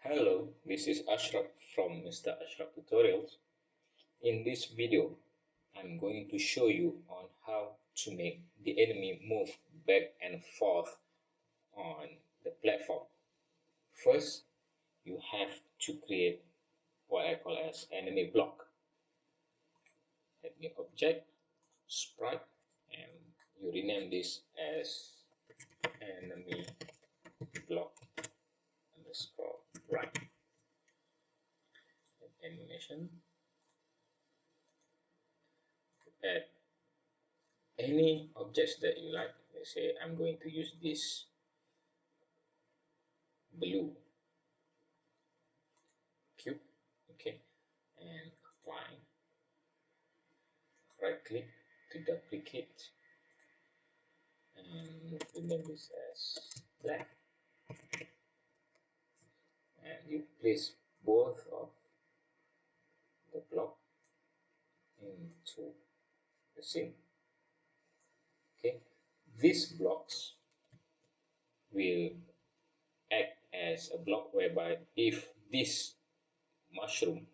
Hello, this is Ashraf from Mr. Ashraf Tutorials. In this video, I'm going to show you on how to make the enemy move back and forth on the platform. First, you have to create what I call as enemy block. Enemy object, sprite, and you rename this as enemy block underscore right. Animation, add any objects that you like. Let's say I'm going to use this blue cube, okay, and apply. Right click to duplicate and rename this as black, and you place both of the block into the scene. Okay, these blocks will act as a block whereby if this mushroom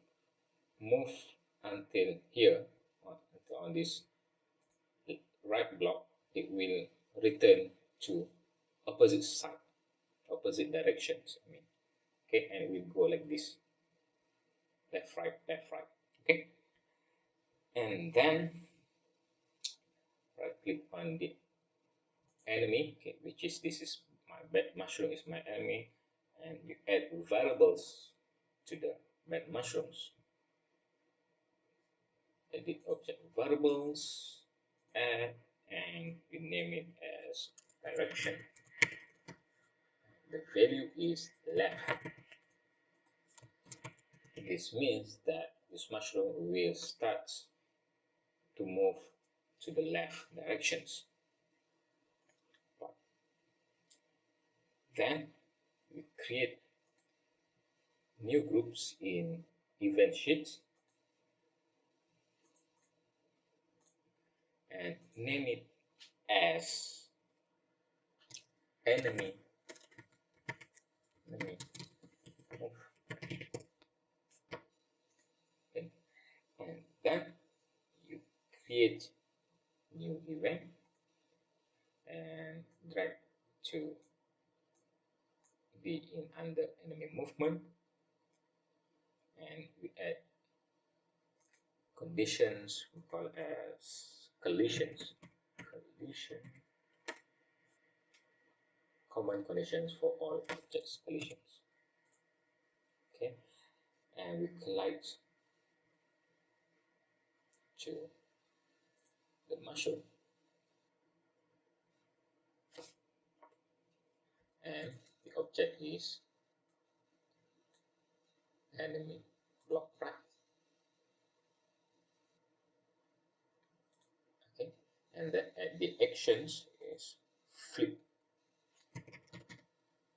moves until here on this right block, it will return to opposite side, opposite directions. Okay, and it will go like this, left, right. Okay, and then right click on the enemy, okay, which is this is my bed mushroom is my enemy, and you add variables to the bed mushrooms. Edit object variables, add, and we name it as direction. The value is left. This means that this mushroom will start to move to the left directions. Then we create new groups in event sheets and name it as enemy move. Okay. And then you create new event and drag to be in under enemy movement, and we add conditions we call as collision common conditions for all objects collisions. Okay, and we collide to the mushroom, and the object is enemy block right. Okay, and then the actions is flip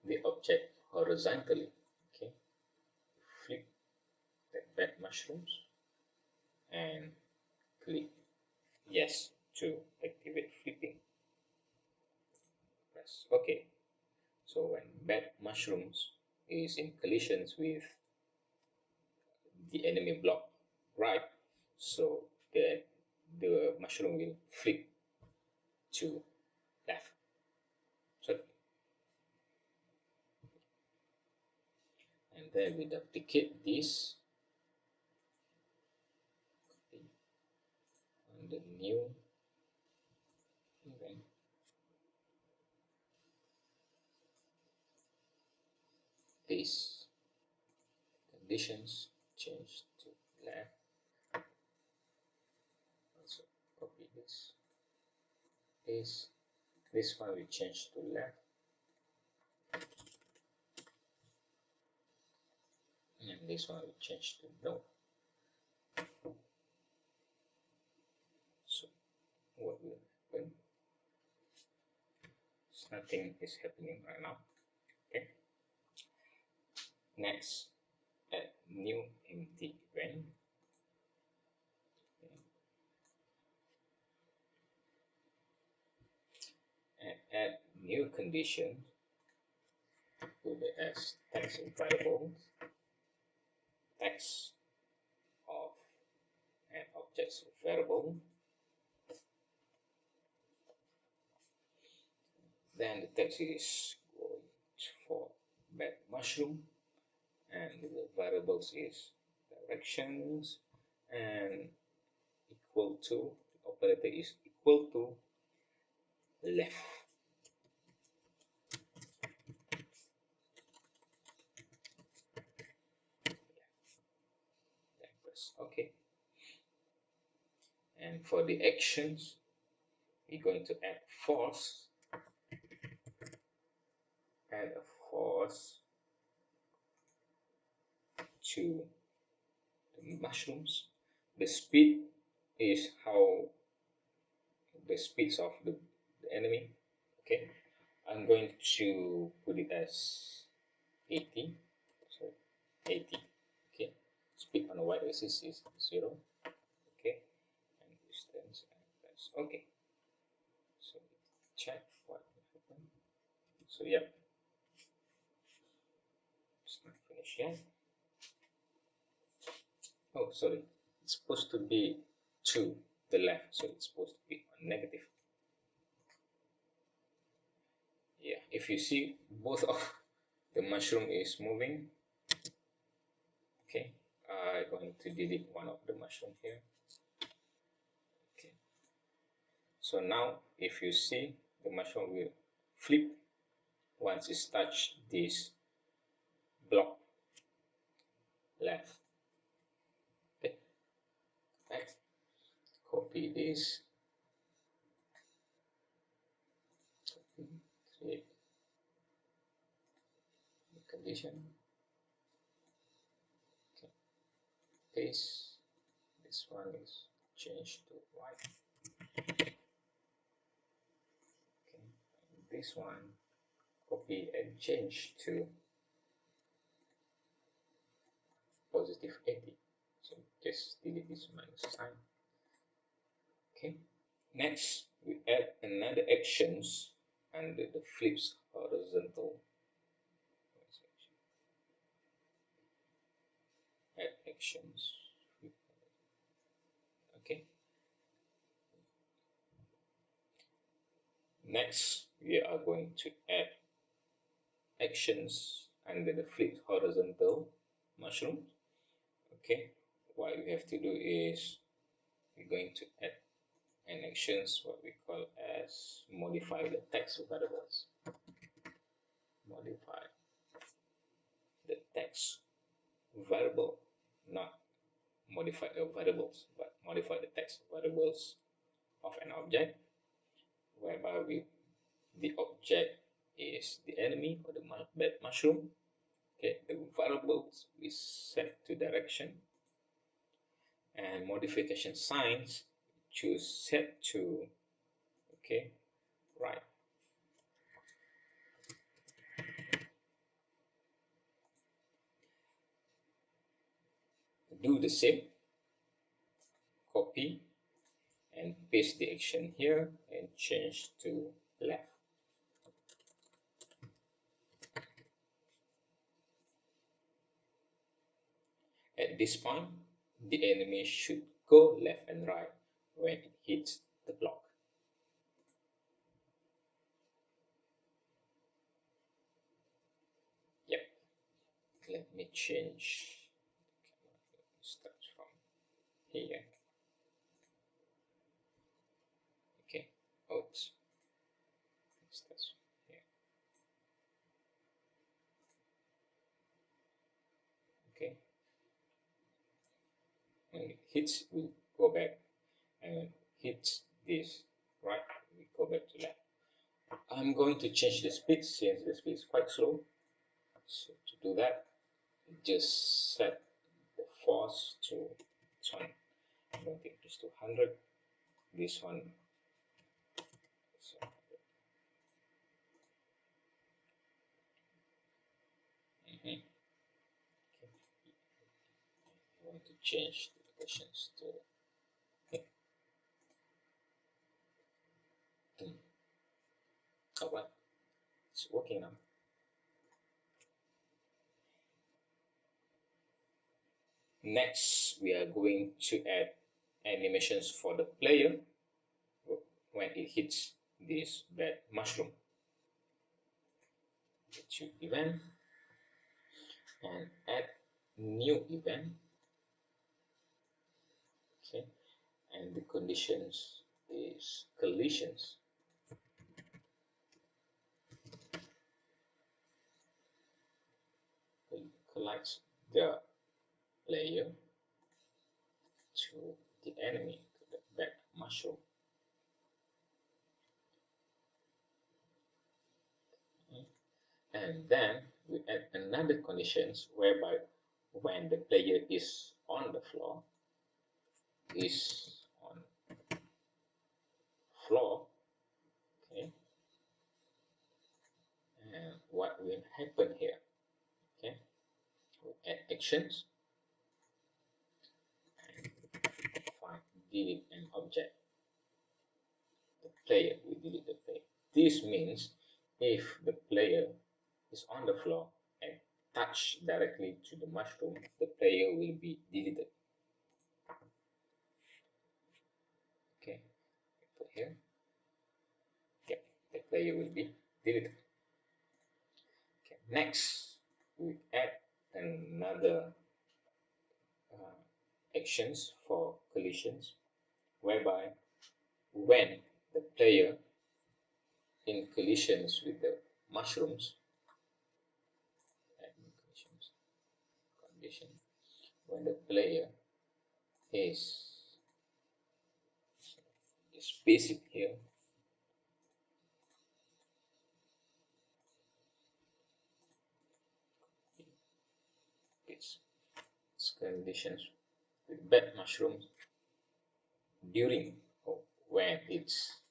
the object horizontally. Okay, flip the bed mushrooms and click yes to activate flipping. Press OK. So when bed mushrooms is in collisions with the enemy block right, so the mushroom will flip to left. So, and then we duplicate this on the new event. This conditions change to left. Also copy this. This one we change to left, and this one we change to no. So what will happen? Nothing is happening right now. Okay. Next, add new empty event. And add new condition put it as text variable, text of an object's variable. Then the text is going for bed mushroom, and the variables is directions, and equal to, the operator is equal to left. Then press OK. And for the actions, we're going to add force, to the mushrooms. The speed is how the speeds of the enemy. Okay, I'm going to put it as 80. So 80. Okay, speed on the y-axis is 0. Okay, and distance, and that's okay. So check what happened. So yeah, it's not finished yet. Oh, sorry, it's supposed to be to the left, so it's supposed to be on negative. Yeah, if you see both of the mushroom is moving. Okay, I'm going to delete one of the mushroom here. Okay, so now if you see, the mushroom will flip once it's touched this block left. Okay, next, copy this, create the condition. Okay, paste. This one is changed to white. Okay, this one copy and change to positive 80. So just delete this minus sign. Okay. Next, we add another actions under the flips horizontal. Add actions. Okay. Next, we are going to add actions under the flip horizontal mushroom. Okay. What we have to do is we're going to add an actions what we call as modify the text variables. Modify the text variable, not modify the variables, but modify the text variables of an object, whereby the object is the enemy or the bed mushroom. Okay, the variables we set to direction, and modification signs choose set to, okay, right. Do the same, copy and paste the action here and change to left. At this point, the enemy should go left and right when it hits the block. Yep. Let me change. Start from here. Okay. Oops. Starts here. Okay. When it hits, we go back, and when it hits this right, we go back to left. I'm going to change the speed since the speed is quite slow. So to do that, just set the force to 1. I'm going to increase to 100. This one is 100. Okay. I want to change the locations to all right. It's working now. Next, we are going to add animations for the player when it hits this bad mushroom. To event and add new event. Okay, and the conditions is collisions. Collides the player to the enemy, to the bad mushroom. And then we add another conditions whereby when the player is on the floor, okay, and what will happen here? Okay, we add actions and find delete an object. The player will delete the player. This means if the player is on the floor and touch directly to the mushroom, the player will be deleted. Okay, put here. Okay, the player will be deleted. Okay, next we add another actions for collisions, whereby when the player in collisions with the mushrooms, condition, when the player is spacing here, it's conditions with bad mushrooms during or when it's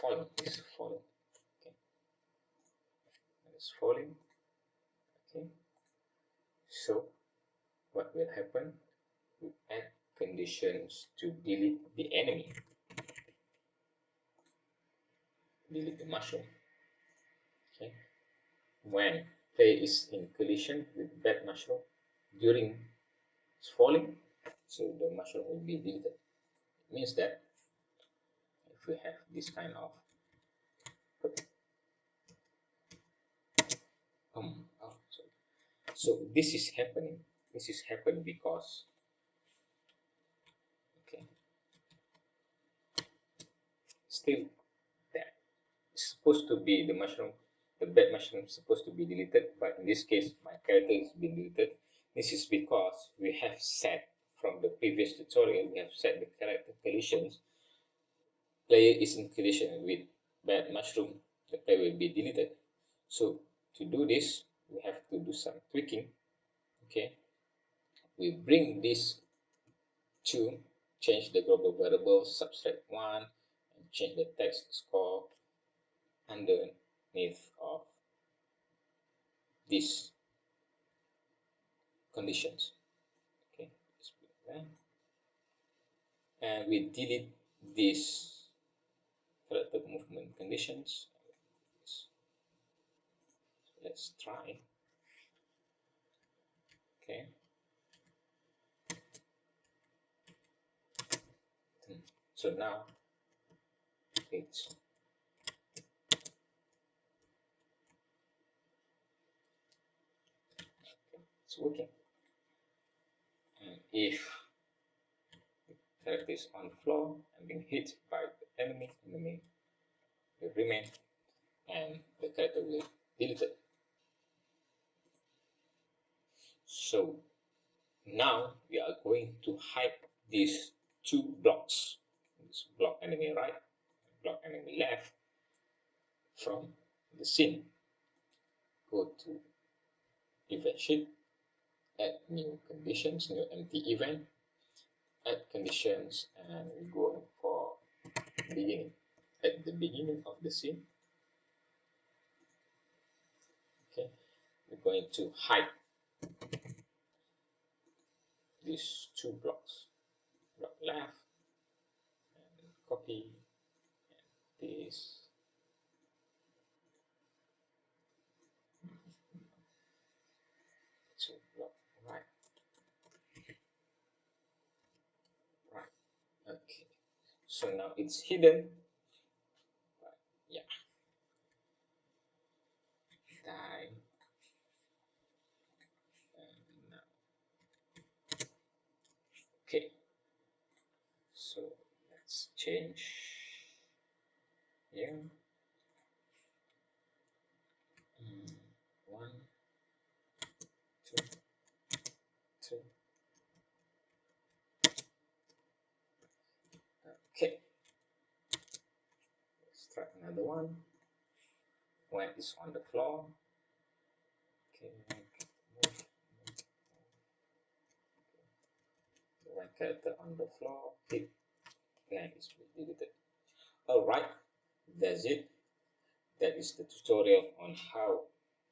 falling, okay, when it's falling, okay. So what will happen? We add conditions to delete the enemy, delete the mushroom. Okay, when player is in collision with bad mushroom during it's falling, so the mushroom will be deleted. It means that if we have this kind of sorry. So this is happening. This is happened because okay, still that it's supposed to be the mushroom, the bad mushroom is supposed to be deleted, but in this case my character is being deleted. This is because we have set from the previous tutorial, we have set the character collisions. Player is in collision with bad mushroom, the player will be deleted. So to do this, we have to do some tweaking. Okay, we bring this to change the global variable, subtract 1, and change the text score underneath of these conditions. Okay, and we delete these character movement conditions. Let's try. Okay, so now it's working. And if the character is on the floor and being hit by the enemy will remain and the character will be deleted. So now we are going to hide these two blocks, this block enemy right, block enemy left, from the scene. Go to event sheet, add new conditions, new empty event, add conditions, and we go for beginning. At the beginning of the scene, okay, we're going to hide these two blocks, block left, and copy, and this, two block Right. Right. Okay. So now it's hidden. Right. Yeah. Time. And now. Okay. So let's change here. One, two, two. Okay. Let's try another one. When it's on the floor. Okay. Move. When character on the floor, hit, and it's deleted. Alright, that's it. That is the tutorial on how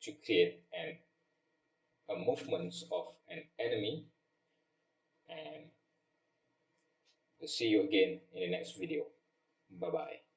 to create a movements of an enemy, and we'll see you again in the next video. Bye bye.